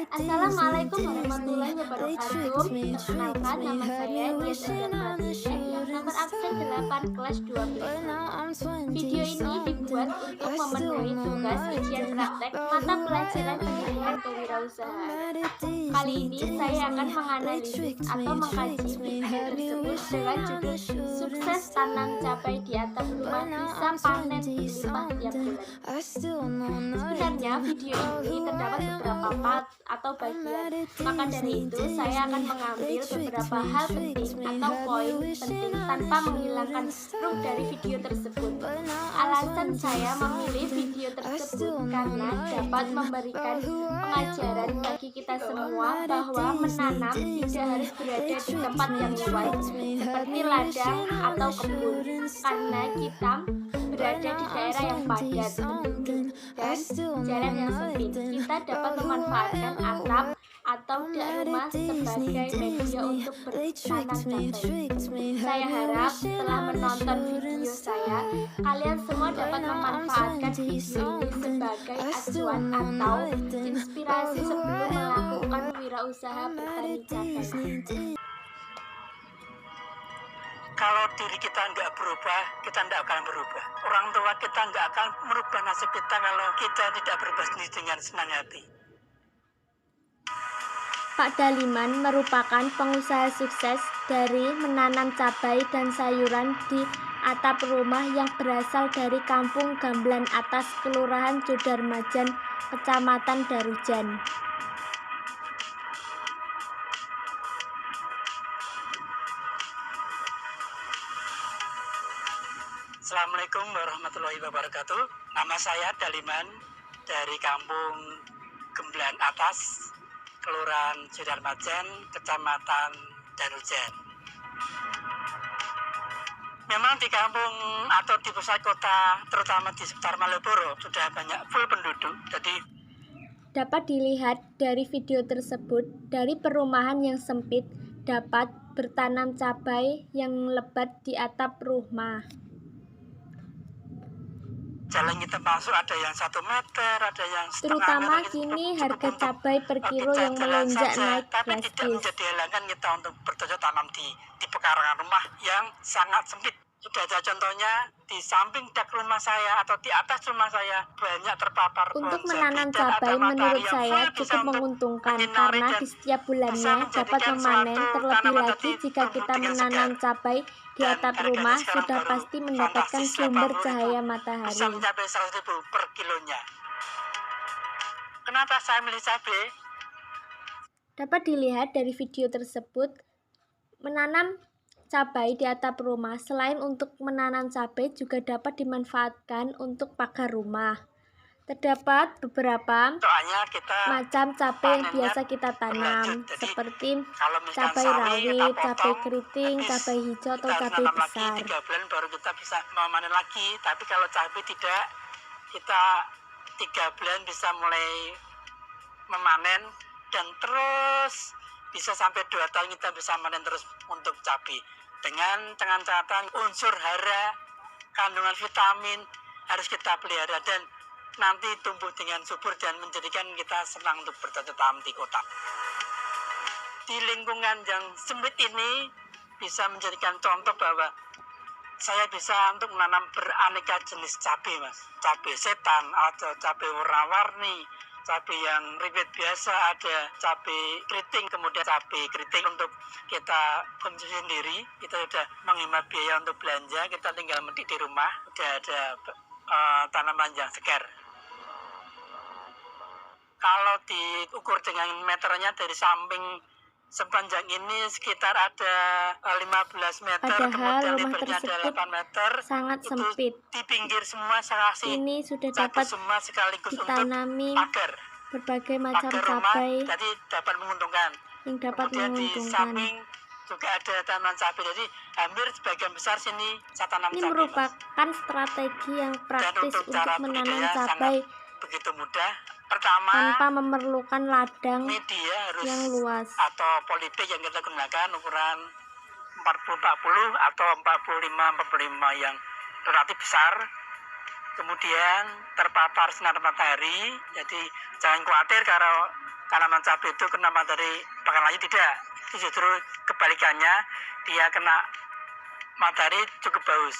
Assalamualaikum warahmatullahi wabarakatuh. Perkenalkan, nama saya Dias Anjar yang nomor absen 8 kelas 12. Video ini dibuat untuk memenuhi tugas ujian praktek mata pelajaran pendidikan kewirausahaan. Kali ini saya akan menganalisis atau mengkaji video tersebut dengan judul "Sukses Tanam Cabai di Atap Rumah Bisa Panen Berlimpah Tiap Bulan". Sebenarnya video ini terdapat beberapa part atau bagian, maka dari itu saya akan mengambil beberapa hal penting atau poin penting tanpa menghilangkan ruh dari video tersebut. Alasan saya memilih video tersebut karena dapat memberikan pengajaran bagi kita semua bahwa menanam tidak harus berada di tempat yang luas seperti ladang atau kebun, karena kita berada di daerah yang padat penduduk dan jalan yang sempit. Kita dapat memanfaatkan atap atau dak rumah sebagai media untuk bertanam cabai. Saya harap setelah menonton video saya, kalian semua dapat memanfaatkan video ini sebagai acuan atau inspirasi sebelum melakukan wirausaha bertani cabai. Kalau diri kita nggak berubah, kita nggak akan berubah. Orang tua kita nggak akan merubah nasib kita kalau kita tidak berubah sendiri dengan senang hati. Pak Daliman merupakan pengusaha sukses dari menanam cabai dan sayuran di atap rumah yang berasal dari Kampung Gamblan Atas, Kelurahan Codarmajan, Kecamatan Darujan. Assalamualaikum warahmatullahi wabarakatuh. Nama saya Daliman dari Kampung Gamblan Atas, Kelurahan Codarmajan, Kecamatan Darujan. Memang di kampung atau di pusat kota, terutama di sekitar Malioboro, sudah banyak full penduduk. Jadi dapat dilihat dari video tersebut, dari perumahan yang sempit dapat bertanam cabai yang lebat di atap rumah. jalan kita masuk ada yang 1 meter, ada yang setengah Terutama meter. kini harga cabai per kilo kita yang jalan melonjak saja, naik tapi tidak drastis. menjadi halangan kita untuk bercocok tanam di pekarangan rumah yang sangat sempit. Sudah ada contohnya di samping dak rumah saya atau di atas rumah saya banyak terpapar Untuk pohon menanam dan ada cabai matahari menurut yang saya full bisa cukup untuk menguntungkan menyinari karena dan di setiap bisa bulannya dapat menjadikan memanen, suatu terlebih tanaman lagi tadi jika tumbuh kita dengan menanam segar. cabai di Dan atap harganya rumah sekarang sudah baru pasti mendapatkan fantastis, sumber 80.000, cahaya bisa matahari. mencapai 100.000 per kilonya. Kenapa saya milih cabai? Dapat dilihat dari video tersebut, menanam cabai di atap rumah selain untuk menanam cabai juga dapat dimanfaatkan untuk pagar rumah. Terdapat beberapa Soalnya kita macam cabai yang panennya biasa kita tanam, berlanjut. Jadi seperti kalau misalkan cabai sawi kita rawit, cabai potong, keriting, habis cabai hijau atau kita harus cabai nanam lagi besar. 3 bulan baru kita bisa memanen lagi. Tapi kalau cabai tidak, kita 3 bulan bisa mulai memanen dan terus bisa sampai 2 tahun kita bisa manen terus untuk cabai dengan catatan unsur hara, kandungan vitamin harus kita pelihara dan nanti tumbuh dengan subur dan menjadikan kita senang untuk bercocok tanam di kota. Di lingkungan yang sempit ini bisa menjadikan contoh bahwa saya bisa untuk menanam beraneka jenis cabai, Mas. Cabai setan, ada cabai warna-warni, cabai yang riwet biasa, ada cabai keriting, kemudian cabai keriting untuk kita konsumsi sendiri. Kita sudah menghemat biaya untuk belanja, kita tinggal medik di rumah, sudah ada tanaman yang segar. Kalau diukur dengan meternya dari samping sepanjang ini sekitar ada 15 meter, Padahal kemudian rumah lebarnya ada tersebut 8 meter. sangat Itu sempit. di pinggir semua saya kasih Ini sudah cabai dapat semua sekaligus ditanami untuk pagar. berbagai macam Pagar rumah cabai jadi dapat menguntungkan. yang dapat Kemudian di menguntungkan. samping juga ada tanaman cabai, jadi hampir sebagian besar sini saya tanam Ini cabai, Mas. merupakan strategi yang Dan praktis untuk untuk cara menanam budidaya cabai sangat begitu mudah. Pertama, tanpa memerlukan ladang media harus yang luas. atau polybag yang kita gunakan ukuran 40-40 atau 45-45 yang relatif besar. Kemudian terpapar sinar matahari, jadi jangan khawatir kalau tanaman cabai itu kena matahari pakan layu, tidak. Justru kebalikannya, dia kena matahari cukup bagus.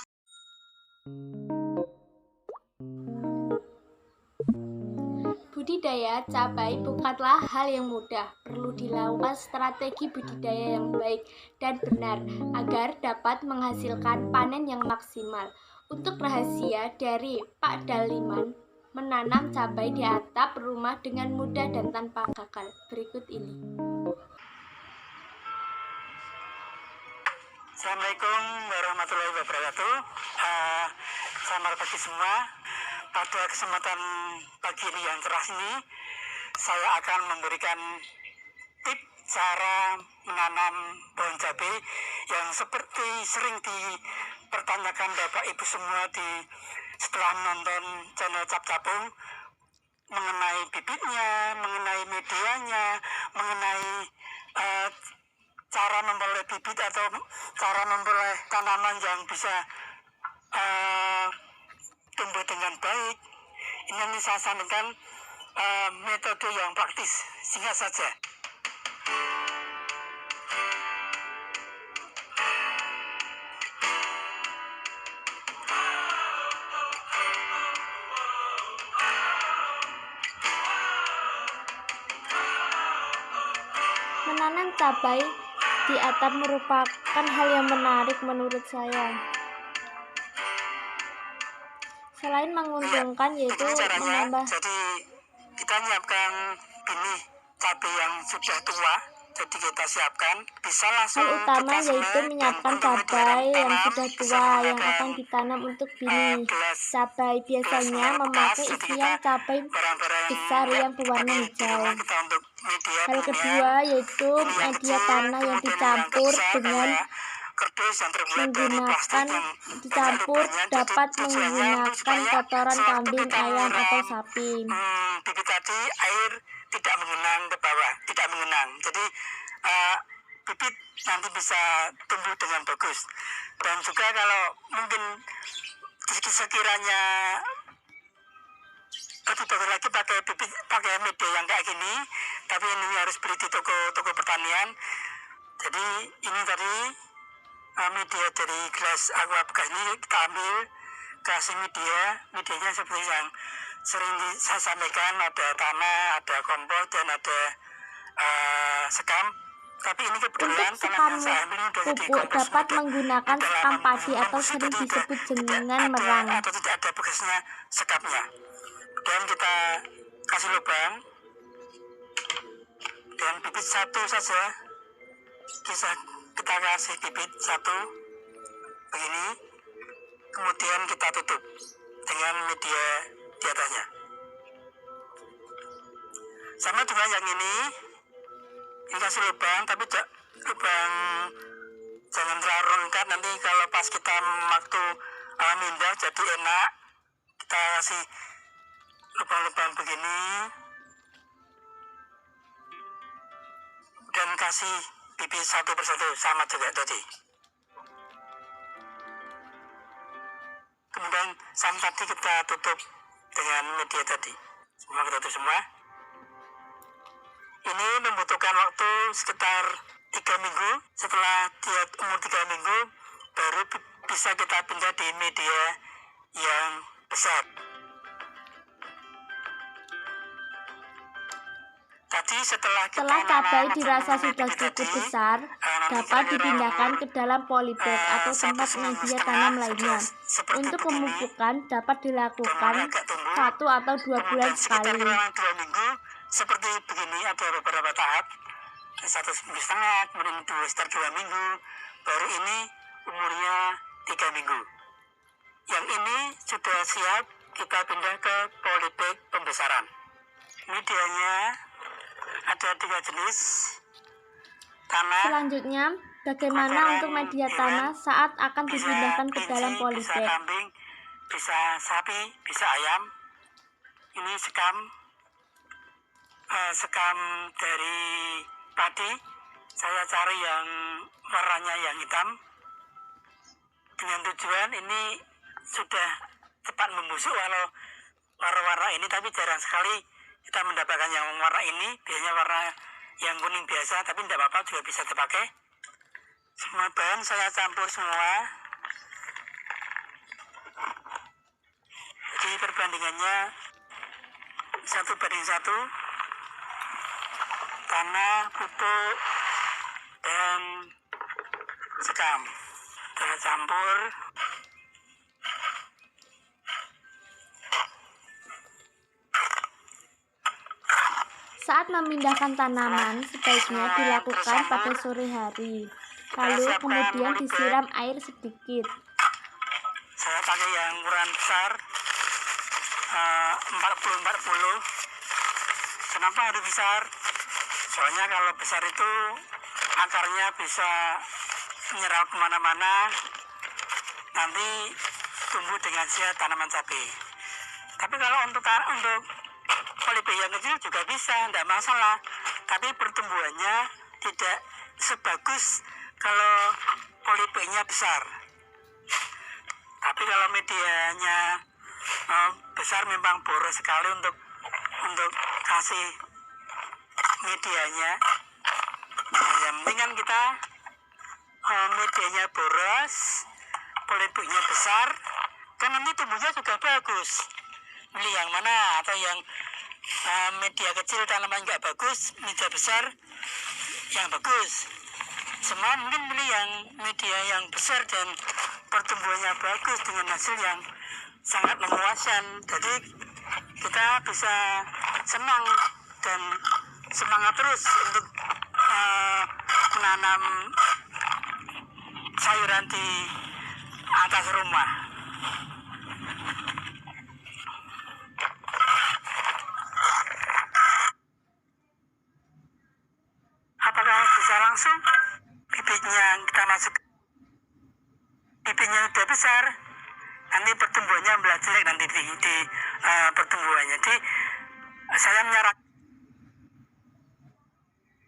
Budidaya cabai bukanlah hal yang mudah, perlu dilakukan strategi budidaya yang baik dan benar agar dapat menghasilkan panen yang maksimal. Untuk rahasia dari Pak Daliman menanam cabai di atap rumah dengan mudah dan tanpa gagal, berikut ini. Assalamualaikum warahmatullahi wabarakatuh. Selamat pagi semua. Pada kesempatan pagi ini yang cerah ini, saya akan memberikan tips cara menanam pohon cabai yang seperti sering dipertanyakan Bapak Ibu semua setelah menonton channel Cap Capung, mengenai bibitnya, mengenai medianya, mengenai cara memperoleh bibit atau cara memperoleh tanaman yang bisa tumbuh dengan baik. Ini saya sampaikan metode yang praktis, singkat saja. Menanam cabai di atap merupakan hal yang menarik menurut saya. Selain menguntungkan, yaitu menambah. Jadi kita menyiapkan benih cabai yang sudah tua, jadi kita siapkan, bisa langsung hal utama yaitu menyiapkan cabai yang sudah tua yang akan ditanam untuk benih cabai. Biasanya memakai isian cabai besar yang berwarna hijau. Hal kedua yaitu media tanah yang dicampur dengan dicampur dapat menggunakan kotoran kambing, ayam atau sapi. Bibit tadi air tidak mengenang ke bawah, tidak mengenang. Jadi bibit nanti bisa tumbuh dengan bagus. Dan juga kalau mungkin sekiranya lebih bagus lagi pakai bibit, pakai media yang kayak gini, tapi ini harus beli di toko pertanian. Jadi ini tadi media dari gelas aqua bekas ini kita ambil, kasih medianya seperti yang sering saya sampaikan, ada tanah, ada kompos, dan ada sekam. Tapi ini kebetulan untuk sekam pupuk dapat menggunakan sekam padi atau sering disebut jenengan merang. Atau tidak ada bekasnya sekamnya. Dan kita kasih lubang dan bibit satu saja. Kita kasih bibit satu begini, kemudian kita tutup dengan media di atasnya. Sama dengan yang ini kasih lubang, tapi lubang jangan terlalu lengkap, nanti kalau pas kita waktu mindah jadi enak. Kita kasih lubang-lubang begini dan kasih bibit satu persatu sama juga tadi. Kemudian sama tadi kita tutup dengan media tadi. Semua kita tutup semua. Ini membutuhkan waktu sekitar 3 minggu. Setelah dia umur 3 minggu, baru bisa kita pindah di media yang besar. Setelah cabai dirasa sudah cukup besar, dapat dipindahkan ke dalam polybag atau tempat media tanam lainnya. Untuk pemupukan dapat dilakukan 1 atau 2 bulan sekali. 2 minggu, seperti begini, ada beberapa tahap. 1,5 minggu, kemudian sekitar 2 minggu, baru ini umurnya 3 minggu. Yang ini sudah siap kita pindah ke polybag pembesaran. Medianya ada 3 jenis tanah. Selanjutnya, bagaimana untuk media tanah saat akan dipindahkan ke dalam polybag? Bisa kambing, bisa sapi, bisa ayam. Ini sekam dari padi. Saya cari yang warnanya yang hitam, dengan tujuan ini sudah cepat membusuk. Walau warna-warna ini, tapi jarang sekali kita mendapatkan yang warna ini, biasanya warna yang kuning biasa, tapi tidak apa-apa, juga bisa dipakai. Semua bahan saya campur semua. Jadi perbandingannya 1:1, tanah, pupuk, dan sekam. Kita campur. Saat memindahkan tanaman, sebaiknya dilakukan pada sore hari. Lalu kemudian disiram air sedikit. Saya pakai yang ukuran besar, 40-40. Kenapa harus besar? Soalnya kalau besar itu akarnya bisa menyerap kemana-mana, nanti tumbuh dengan sehat tanaman cabai. Tapi kalau untuk polipe yang kecil juga bisa, tidak masalah. Tapi pertumbuhannya tidak sebagus kalau polipenya besar. Tapi kalau medianya besar memang boros sekali untuk kasih medianya. Yang penting kan kita medianya boros, polipenya besar, kan nanti tumbuhnya juga bagus. Pilih yang mana, atau yang media kecil tanaman nggak bagus, media besar yang bagus. Semua mungkin pilih yang media yang besar dan pertumbuhannya bagus dengan hasil yang sangat memuaskan. Jadi kita bisa senang dan semangat terus untuk menanam sayuran di atas rumah. Apakah bisa langsung bibitnya kita masuk, bibitnya udah besar, nanti pertumbuhannya belah jelek nanti di pertumbuhannya. Jadi saya menyarankan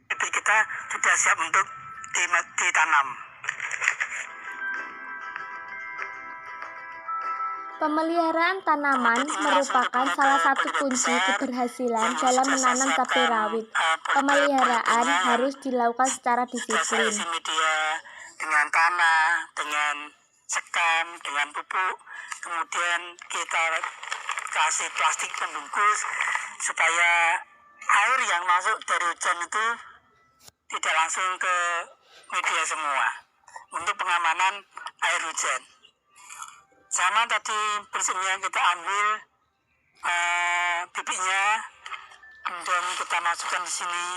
bibit kita sudah siap untuk ditanam. Pemeliharaan tanaman merupakan salah satu kunci keberhasilan dalam menanam cabai rawit. Pemeliharaan harus dilakukan secara disiplin. Media dengan tanah, dengan sekam, dengan pupuk, kemudian kita kasih plastik pembungkus supaya air yang masuk dari hujan itu tidak langsung ke media semua, untuk pengamanan air hujan. Sama tadi bersihnya kita ambil bibitnya, kemudian kita masukkan di sini.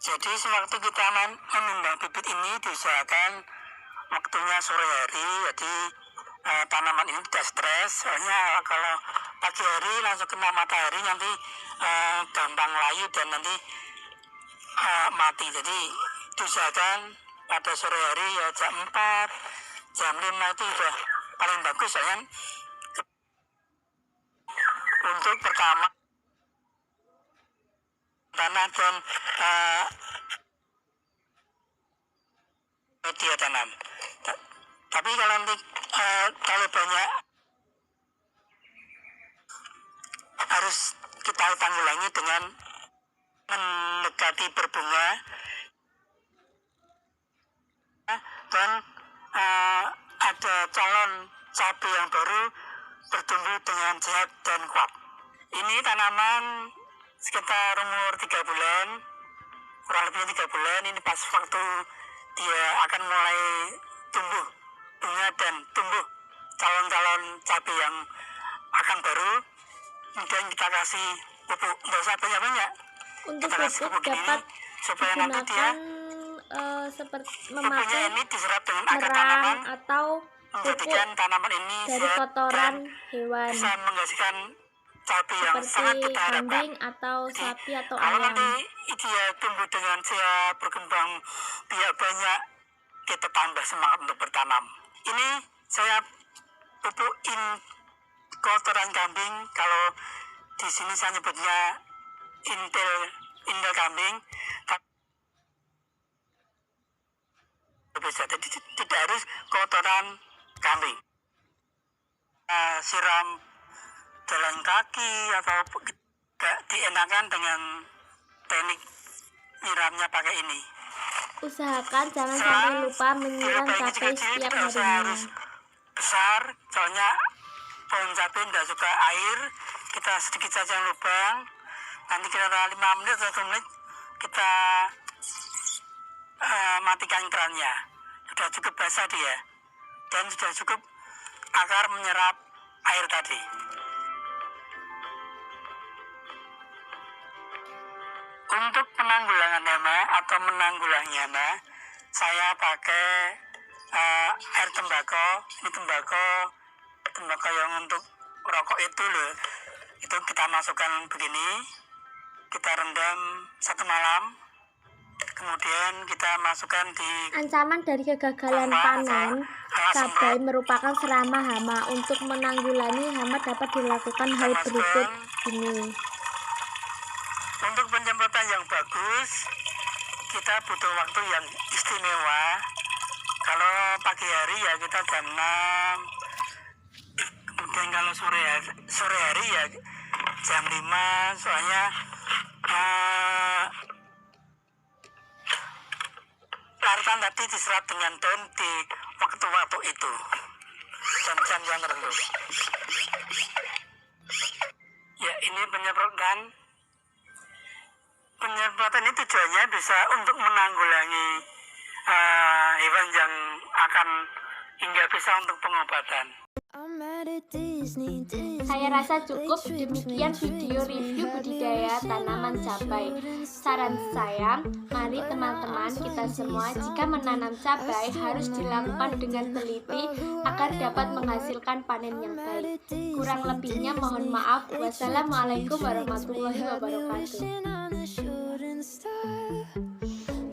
Jadi sewaktu kita menimbang bibit ini diusahakan waktunya sore hari, jadi tanaman ini tidak stres. Soalnya kalau pagi hari langsung kena matahari nanti gampang layu dan nanti mati. Jadi diusahakan pada sore hari ya jam 4, jam 5 itu sudah paling bagus. Soalnya untuk pertama tanah dan media tanam. Tapi kalau nanti kalau banyak harus kita tanggulangi dengan mendekati berbunga dan ada calon cabai yang baru bertumbuh dengan sehat dan kuat. Ini tanaman sekitar umur 3 bulan, kurang lebih 3 bulan. Ini pas waktu dia akan mulai tumbuh bunga dan tumbuh calon-calon cabai yang akan baru. Kemudian kita kasih pupuk, nggak usah banyak-banyak. Untuk Kita kasih pupuk pupuk dapat ini supaya nanti dia seperti pupuknya memakai ini diserap dengan akar tanaman, merang atau pupuk menjadikan tanaman ini dari sehat kotoran dan hewan bisa menghasilkan cabai yang sangat seperti kita harapkan. kambing atau sapi atau Kalau ayam. nanti dia tumbuh dengan sehat, berkembang biak banyak, kita tambah semangat untuk bertanam. Ini saya pupukin kotoran kambing. Kalau di sini saya nyebutnya intel kambing. Bisa, jadi tidak harus kotoran kambing. siram jalan kaki atau dienakan dengan teknik nyiramnya pakai ini. Usahakan jangan sampai lupa menyiram cabai setiap harinya. Harus besar, soalnya pohon cabai tidak suka air. Kita sedikit saja lubang, nanti kira 5 menit atau 1 menit kita matikan kerannya. Sudah cukup basah dia, dan sudah cukup akar menyerap air tadi. Untuk penanggulangan hama atau menanggulangi hama, saya pakai air tembakau. Ini tembakau yang untuk rokok itu loh. Itu kita masukkan begini, kita rendam 1 malam, kemudian kita masukkan di. Ancaman dari kegagalan panen cabai merupakan serama hama. Untuk menanggulangi hama dapat dilakukan hal berikut ini. Untuk penyemprotan yang bagus, kita butuh waktu yang istimewa. Kalau pagi hari ya kita jam 6, kemudian kalau sore hari ya jam 5, soalnya larutan tadi diserap dengan daun di waktu-waktu itu, jam-jam yang tertentu. Ya, ini penyemprotan ini tujuannya bisa untuk menanggulangi hewan yang akan hingga bisa untuk pengobatan. Saya rasa cukup. Demikian video review budidaya tanaman cabai. Saran saya, mari teman-teman kita semua jika menanam cabai harus dilakukan dengan teliti agar dapat menghasilkan panen yang baik. Kurang lebihnya mohon maaf. Wassalamualaikum warahmatullahi wabarakatuh.